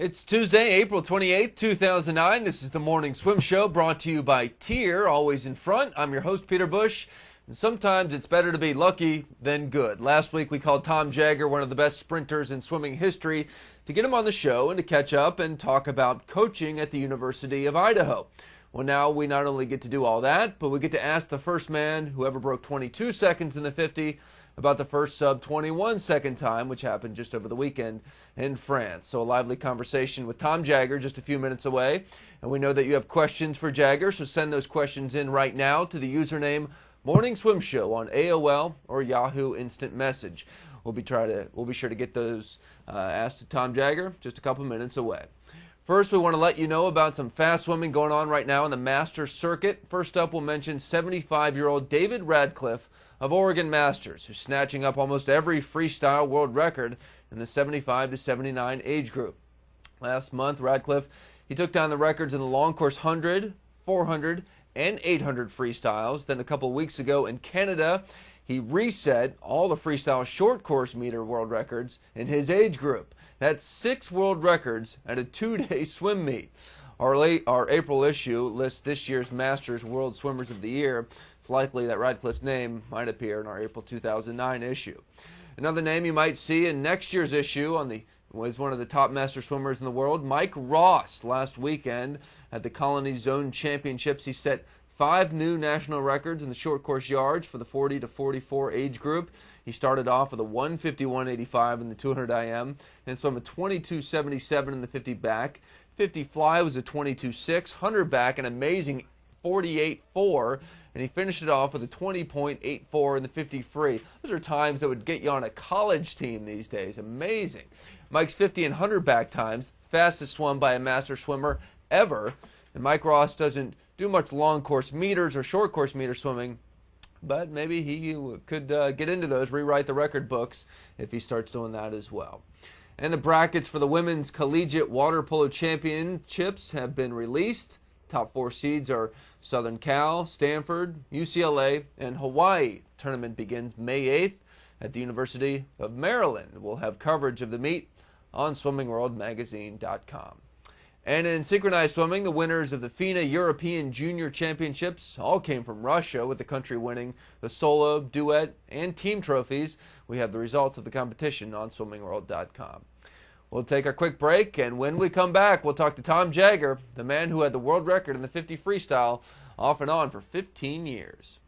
It's Tuesday, April 28th, 2009. This is the Morning Swim Show brought to you by Tier, always in front. I'm your host, Peter Busch. And sometimes it's better to be lucky than good. Last week we called Tom Jagger one of the best sprinters in swimming history to get him on the show and to catch up and talk about coaching at the University of Idaho. Well, now we not only get to do all that, but we get to ask the first man who ever broke 22 seconds in the 50 about the first sub-21 second time, which happened just over the weekend in France. So a lively conversation with Tom Jagger just a few minutes away. And we know that you have questions for Jagger, so send those questions in right now to the username Morning Swim Show on AOL or Yahoo Instant Message. We'll be sure to get those asked to Tom Jagger just a couple minutes away. First, we want to let you know about some fast swimming going on right now in the Masters circuit. First up, we'll mention 75-year-old David Radcliffe of Oregon Masters, who's snatching up almost every freestyle world record in the 75 to 79 age group. Last month, Radcliffe, he took down the records in the long course 100, 400, and 800 freestyles. Then a couple weeks ago in Canada, he reset all the freestyle short course meter world records in his age group. That's 6 world records at a 2-day swim meet. Our April issue lists this year's Masters World Swimmers of the Year. It's likely that Radcliffe's name might appear in our April 2009 issue. Another name you might see in next year's issue was one of the top master swimmers in the world, Mike Ross. Last weekend at the Colony Zone Championships, he set 5 new national records in the short course yards for the 40 to 44 age group. He started off with a 151.85 in the 200 IM and swam a 22.77 in the 50 back. 50 fly was a 22.6, 100 back an amazing 48.4, and he finished it off with a 20.84 in the 50 free. Those are times that would get you on a college team these days. Amazing. Mike's 50 and 100 back times, fastest swum by a master swimmer ever. And Mike Ross doesn't do much long course meters or short course meter swimming, but maybe he could get into those, rewrite the record books if he starts doing that as well. And the brackets for the Women's Collegiate Water Polo Championships have been released. Top 4 seeds are Southern Cal, Stanford, UCLA, and Hawaii. Tournament begins May 8th at the University of Maryland. We'll have coverage of the meet on swimmingworldmagazine.com. And in synchronized swimming, the winners of the FINA European Junior Championships all came from Russia, with the country winning the solo, duet, and team trophies. We have the results of the competition on swimmingworld.com. We'll take a quick break, and when we come back, we'll talk to Tom Jagger, the man who had the world record in the 50 freestyle off and on for 15 years.